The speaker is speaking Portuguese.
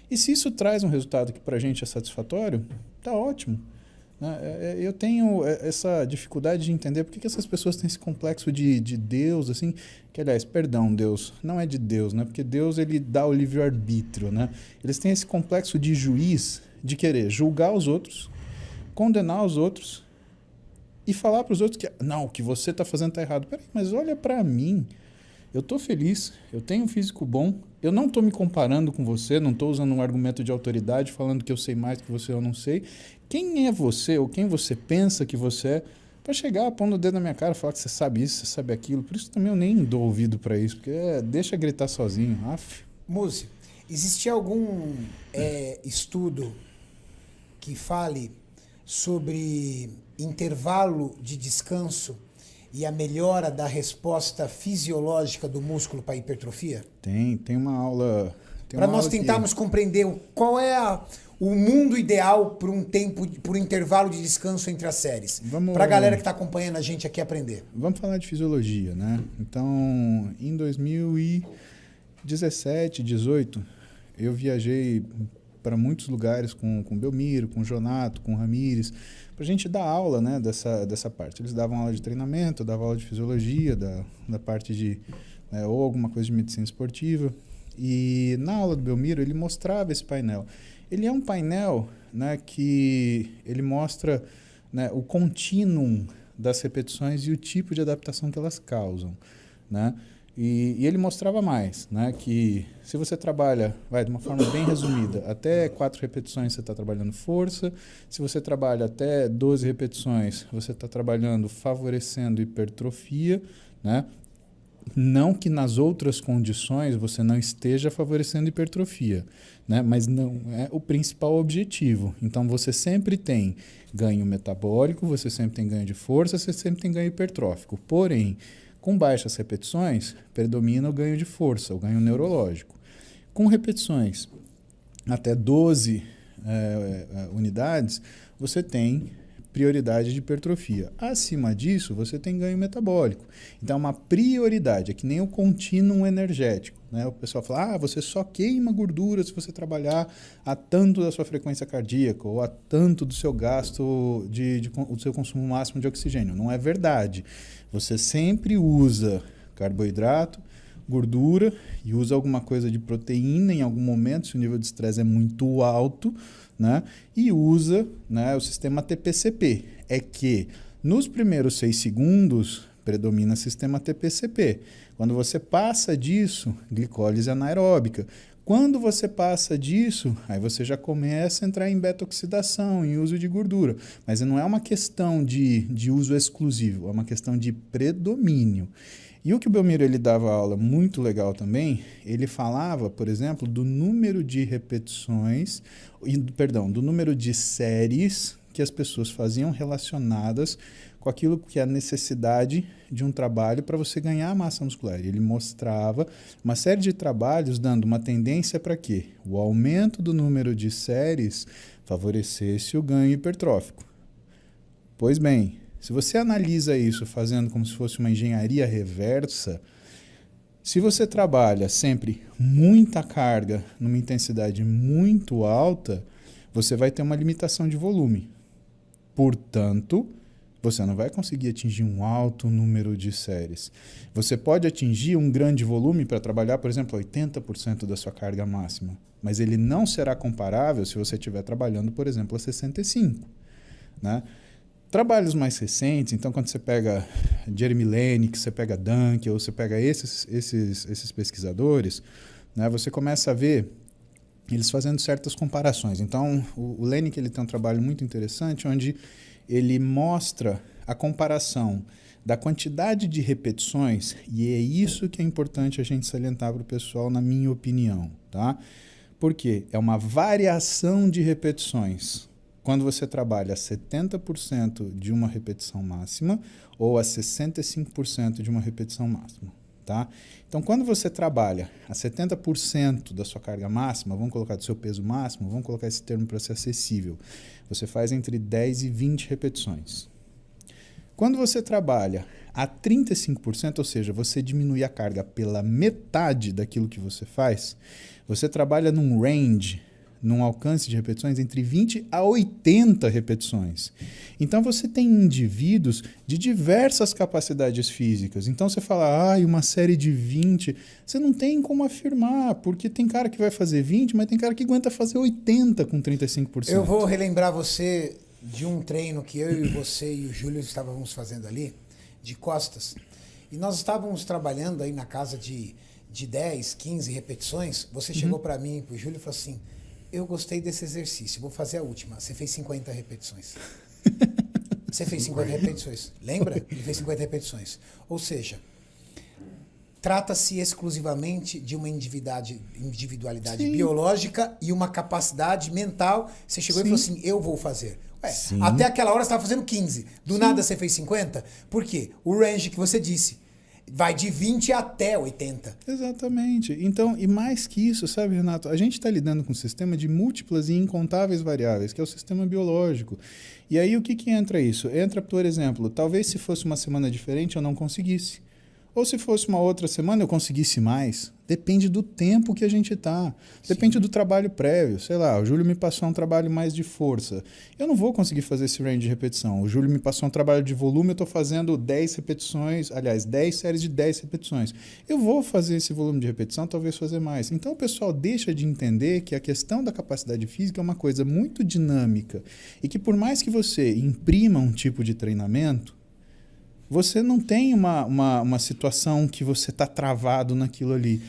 E se isso traz um resultado que para a gente é satisfatório, tá ótimo. Né? Eu tenho essa dificuldade de entender por que essas pessoas têm esse complexo de Deus, assim, que, aliás, perdão, Deus, não é de Deus, né? Porque Deus, ele dá o livre-arbítrio, né? Eles têm esse complexo de juiz, de querer julgar os outros, condenar os outros e falar para os outros que, não, o que você está fazendo está errado. Peraí, mas olha para mim. Eu estou feliz, eu tenho um físico bom, eu não estou me comparando com você, não estou usando um argumento de autoridade falando que eu sei mais que você ou não sei. Quem é você ou quem você pensa que você é para chegar pondo o dedo na minha cara e falar que você sabe isso, você sabe aquilo? Por isso também eu nem dou ouvido para isso, porque deixa gritar sozinho. Aff. Muzi, existe algum estudo que fale sobre intervalo de descanso e a melhora da resposta fisiológica do músculo para a hipertrofia? Tem uma aula. Para nós tentarmos compreender qual é o mundo ideal para por um intervalo de descanso entre as séries. Para a galera que está acompanhando a gente aqui aprender. Vamos falar de fisiologia, né? Então, em 2017, 18, eu viajei para muitos lugares com o Belmiro, com o Jonato, com o Ramires, para a gente dar aula, né, dessa parte. Eles davam aula de treinamento, eu dava aula de fisiologia, da parte de, né, ou alguma coisa de medicina esportiva. E na aula do Belmiro ele mostrava esse painel. Ele é um painel, né, que ele mostra, né, o contínuo das repetições e o tipo de adaptação que elas causam, né? E ele mostrava mais, né, que se você trabalha, de uma forma bem resumida, até 4 repetições você está trabalhando força, se você trabalha até 12 repetições, você está trabalhando favorecendo hipertrofia, né? Não que nas outras condições você não esteja favorecendo hipertrofia, né? Mas não é o principal objetivo. Então você sempre tem ganho metabólico, você sempre tem ganho de força, você sempre tem ganho hipertrófico. Porém, com baixas repetições, predomina o ganho de força, o ganho neurológico. Com repetições até 12 unidades, você tem prioridade de hipertrofia. Acima disso, você tem ganho metabólico. Então, é uma prioridade, é que nem o contínuo energético. Né? O pessoal fala, você só queima gordura se você trabalhar a tanto da sua frequência cardíaca ou a tanto do seu gasto, do seu consumo máximo de oxigênio. Não é verdade. Você sempre usa carboidrato, gordura e usa alguma coisa de proteína em algum momento, se o nível de estresse é muito alto, né? E usa, né, o sistema TPCP. É que nos primeiros 6 segundos predomina o sistema TPCP. Quando você passa disso, glicólise anaeróbica. Quando você passa disso, aí você já começa a entrar em beta-oxidação, em uso de gordura. Mas não é uma questão de uso exclusivo, é uma questão de predomínio. E o que o Belmiro ele dava aula muito legal também, ele falava, por exemplo, do número de repetições, do número de séries que as pessoas faziam relacionadas com aquilo que é a necessidade de um trabalho para você ganhar massa muscular. Ele mostrava uma série de trabalhos dando uma tendência para quê? O aumento do número de séries favorecesse o ganho hipertrófico. Pois bem, se você analisa isso fazendo como se fosse uma engenharia reversa, se você trabalha sempre muita carga numa intensidade muito alta, você vai ter uma limitação de volume. Portanto, você não vai conseguir atingir um alto número de séries. Você pode atingir um grande volume para trabalhar, por exemplo, 80% da sua carga máxima, mas ele não será comparável se você estiver trabalhando, por exemplo, a 65%. Né? Trabalhos mais recentes, então quando você pega Jeremy Lenick, você pega Dunk, ou você pega esses pesquisadores, né, você começa a ver eles fazendo certas comparações. Então o Lenick ele tem um trabalho muito interessante onde ele mostra a comparação da quantidade de repetições, e é isso que é importante a gente salientar para o pessoal, na minha opinião. Tá? Porque é uma variação de repetições. Quando você trabalha a 70% de uma repetição máxima ou a 65% de uma repetição máxima. Tá? Então, quando você trabalha a 70% da sua carga máxima, vamos colocar do seu peso máximo, vamos colocar esse termo para ser acessível, você faz entre 10 e 20 repetições. Quando você trabalha a 35%, ou seja, você diminui a carga pela metade daquilo que você faz, você trabalha num range num alcance de repetições entre 20 a 80 repetições. Então você tem indivíduos de diversas capacidades físicas. Então você fala, uma série de 20, você não tem como afirmar, porque tem cara que vai fazer 20, mas tem cara que aguenta fazer 80 com 35%. Eu vou relembrar você de um treino que eu e você e o Júlio estávamos fazendo ali, de costas. E nós estávamos trabalhando aí na casa de 10, 15 repetições. Você chegou para mim e para o Júlio e falou assim, eu gostei desse exercício, vou fazer a última. Você fez 50 repetições. Você fez 50 repetições. Lembra? Ele fez 50 repetições. Ou seja, trata-se exclusivamente de uma individualidade Sim. biológica e uma capacidade mental. Você chegou Sim. e falou assim, eu vou fazer. Ué, Sim. até aquela hora você estava fazendo 15. Do Sim. nada você fez 50? Por quê? O range que você disse vai de 20 até 80. Exatamente. Então, e mais que isso, sabe, Renato? A gente está lidando com um sistema de múltiplas e incontáveis variáveis, que é o sistema biológico. E aí, o que entra isso? Entra, por exemplo, talvez se fosse uma semana diferente eu não conseguisse. Ou se fosse uma outra semana eu conseguisse mais. Depende do tempo que a gente está. Depende do trabalho prévio. Sei lá, o Júlio me passou um trabalho mais de força. Eu não vou conseguir fazer esse range de repetição. O Júlio me passou um trabalho de volume, eu estou fazendo 10 repetições, aliás, 10 séries de 10 repetições. Eu vou fazer esse volume de repetição, talvez fazer mais. Então o pessoal deixa de entender que a questão da capacidade física é uma coisa muito dinâmica e que por mais que você imprima um tipo de treinamento, você não tem uma situação que você está travado naquilo ali.